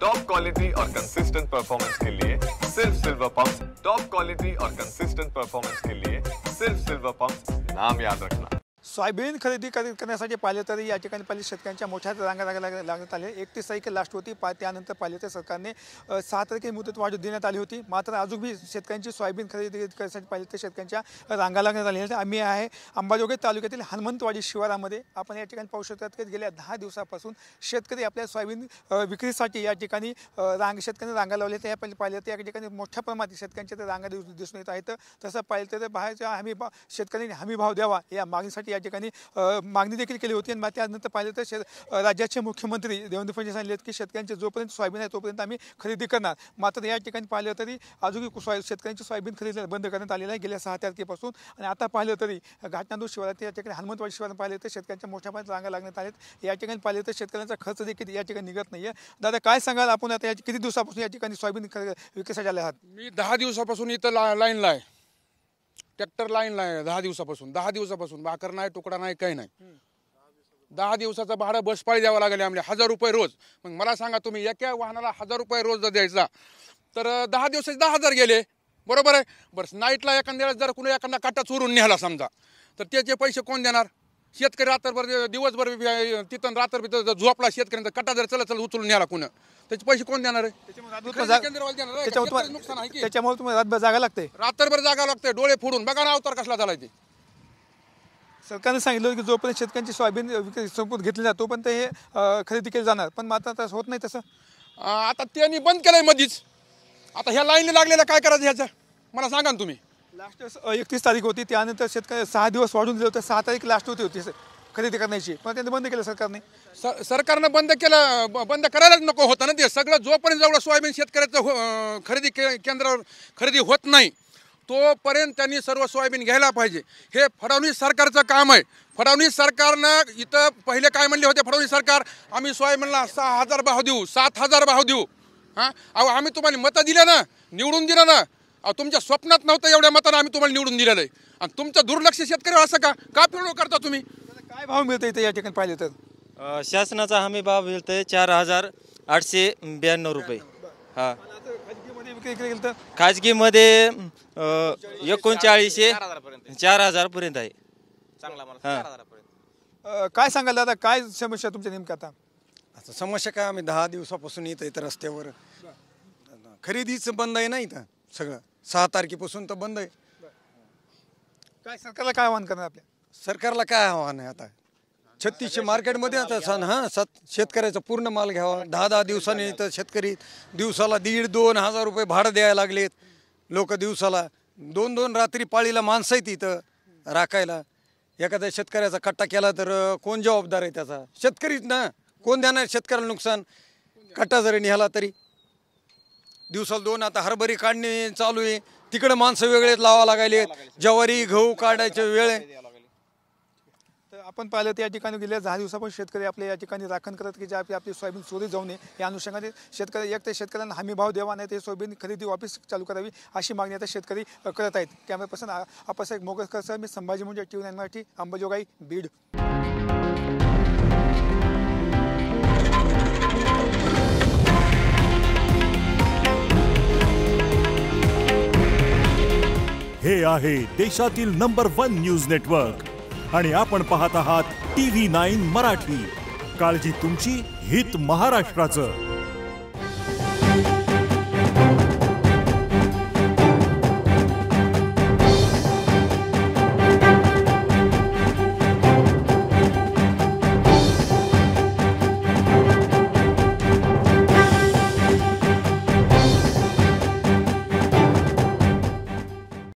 Top quality और consistent performance के लिए सिर्फ सिल्वर पंप्स। टॉप क्वालिटी और कंसिस्टेंट परफॉर्मेंस के लिए सिर्फ सिल्वर पंप्स, नाम याद रखना। सोयाबीन खरेदी करण्यासाठी पाहिले तर या ठिकाणी पहिले शेतकऱ्यांच्या मोठ्या रांगा लागण्यात आले। 31 तारीख लास्ट होती, त्यानंतर पाहिले तर सरकारने 6 तारखे मुदत वाढ देण्यात आली होती। मात्र अजून भी शेतकऱ्यांची सोयाबीन खरेदी करण्यासाठी पाहिले तर शेतकऱ्यांच्या रांगा लागण्यात आल्या। आम्ही आहे अंबाजोगाई तालुक्यातील हनुमंतवाडी शिवारामध्ये। आपण या ठिकाणी पाहू शकतात की गेल्या 10 दिवसापासून शेतकरी आपल्या सोयाबीन विक्रीसाठी या ठिकाणी शेतकऱ्यांनी रांगा लावल्या। त्या पाहिले तर या ठिकाणी मोठ्या प्रमाणात शेतकऱ्यांच्या रांगा दिसून येत आहेत। तसं पाहिलं तर बाहेरच्या शेतकऱ्यांनी हमी भाव द्यावा या मागणीसाठी या ठिकाणी मागणी देखील केली होती। आणि त्यानंतर पाहिलं तर राज्याचे मुख्यमंत्री देवेंद्र फडणवीस सांगितले की शेतकऱ्यांचे जोपर्यंत सोयाबीन आहे तोपर्यंत आम्ही खरेदी करणार। मात्र या ठिकाणी पाहिलं तरी अजून शेतकऱ्यांची सोयाबीन खरेदी बंद करण्यात आलेली आहे गेल्या 6 तारखेपासून। आणि आता पाहिलं तरी घाटनांदूर शिवारात या ठिकाणी हनुमंतवाडी शिवारात पाहिलं तर शेतकऱ्यांच्या मोठ्या प्रमाणात रांगा लागण्यात आल्यात। या ठिकाणी पाहिलं तर शेतकऱ्यांचा खर्च देखील या ठिकाणी निघत नाहीये। दादा काय सांगाल, आपण आता या किती दिवसापासून या ठिकाणी सोयाबीन विक्रीसाठी आले आहात? मी 10 दिवसापासून इथं लाईनला आहे, ट्रॅक्टर लाईनला आहे। 10 दिवसापासून भाकर नाही, तुकडा नाही, काही नाही। 10 दिवसाचं भाडं बसपाळी द्यावं लागेल आम्हाला, 1000 रुपये रोज। मग मला सांगा तुम्ही एका वाहनाला 1000 रुपये रोज जर द्यायचा तर 10 दिवसाचे 10,000 गेले, बरोबर आहे। बरं नाईटला एखाद्या वेळेस जर कुणी एखादा काटा चोरून न्याला समजा, तर त्याचे पैसे कोण देणार? शेतकरी रात्रभर दिवसभर तिथं रात्रभर झोपला शेतकऱ्यांचा काटा जर चला उचलून न्याला कुणं, त्याचे पैसे कोण देणार आहे? त्याच्यामुळे तुम्हाला रातभर जागा लागते, रात्रभर जागा लागते, डोळे फोडून बघा ना अवतार कसला झालाय ते। सरकारने सांगितलं की जोपर्यंत शेतकऱ्यांची सोयाबीन संपून घेतली जातो तोपर्यंत हे खरेदी केली जाणार, पण मात्र तसं होत नाही। तसं आता त्यांनी बंद केलंय मधीच। आता ह्या लाईनला लागलेलं काय करायचं ह्याचं मला सांगा ना तुम्ही। लास्ट 31 तारीख होती, त्यानंतर शेतकरी 6 दिवस वाढून दिले होते। 6 तारीख लास्ट होती खरेदी करण्याची, पण त्यांनी बंद केलं सरकारने। सरकारनं बंद केलं, बंद करायलाच नको होतं ना ते सगळं। जोपर्यंत जेवढं सोयाबीन शेतकऱ्याचं खरेदी केंद्रावर खरेदी होत नाही तोपर्यंत त्यांनी सर्व सोयाबीन घ्यायला पाहिजे। हे फडणवीस सरकारचं काम आहे। फडणवीस सरकारनं इथं पहिले काय म्हणले होते, फडणवीस सरकार आम्ही सोयाबीनला 6000 भाव देऊ, 7000 भाव देऊ। हां अहो आम्ही तुम्हाला मतं दिलं ना, निवडून दिलं ना। तुमच्या स्वप्नात नव्हतं एवढ्या मतानं आम्ही तुम्हाला निवडून दिलेलं आहे, आणि तुमचं दुर्लक्ष शेतकऱ्यावर असं का पिळवणूक करता तुम्ही? काय भाव मिळतं इथे या ठिकाणी पाहिले तर? शासनाचा हमी भाव मिळतोय 4892 रुपये। हा खाजगीमध्ये 3900 4000 पर्यंत आहे। काय सांगाल दादा, काय समस्या तुमच्या नेमक्या? आता समस्या काय, आम्ही 10 दिवसापासून इथं रस्त्यावर खरेदीच बंद आहे ना, इथं सगळं 6 तारखेपासून तर बंद आहे। काय सरकारला काय आव्हान करणार आपल्या? सरकारला काय आव्हान आहे आता? 3600 मार्केटमध्ये आता शेतकऱ्याचा पूर्ण माल घ्यावा। 10 दिवसांनी इथं शेतकरी दिवसाला 1,500-2 हजार रुपये भाडं द्यायला लागलेत लोक दिवसाला। 2-2 रात्री पाळीला माणसं आहेत इथं राखायला। एखाद्या शेतकऱ्याचा कट्टा केला तर कोण जबाबदार आहे त्याचा? शेतकरीच ना। कोण देणार शेतकऱ्याला नुकसान? कट्टा जरी निघाला तरी दिवसाला 2 आता हरभरी काढणे चालू आहे, तिकडे माणसं वेगळेच लावा लागले। ज्वारी गहू काढायचे वेळ आहे। तर आपण पाहिलं तर या ठिकाणी गेल्या 10 दिवसापासून शेतकरी आपल्या या ठिकाणी राखण करत की जे आपली सोयाबीन चोरी जाऊ नये या अनुषंगाने शेतकऱ्यांना हमी भाव द्यावा, नाही ते सोयाबीन खरेदी वापस चालू करावी अशी मागणी आता शेतकरी करत आहेत। कॅमेरा पर्सन आप्पासाहेब मोगसकर सर, मी संभाजी मुंडे, TV9 मराठी, अंबाजोगाई, बीड। हे आहे देशातील नंबर 1 न्यूज नेटवर्क आणि आपण पाहत आहात TV9 मराठी। काळजी तुमची, हित महाराष्ट्राचं।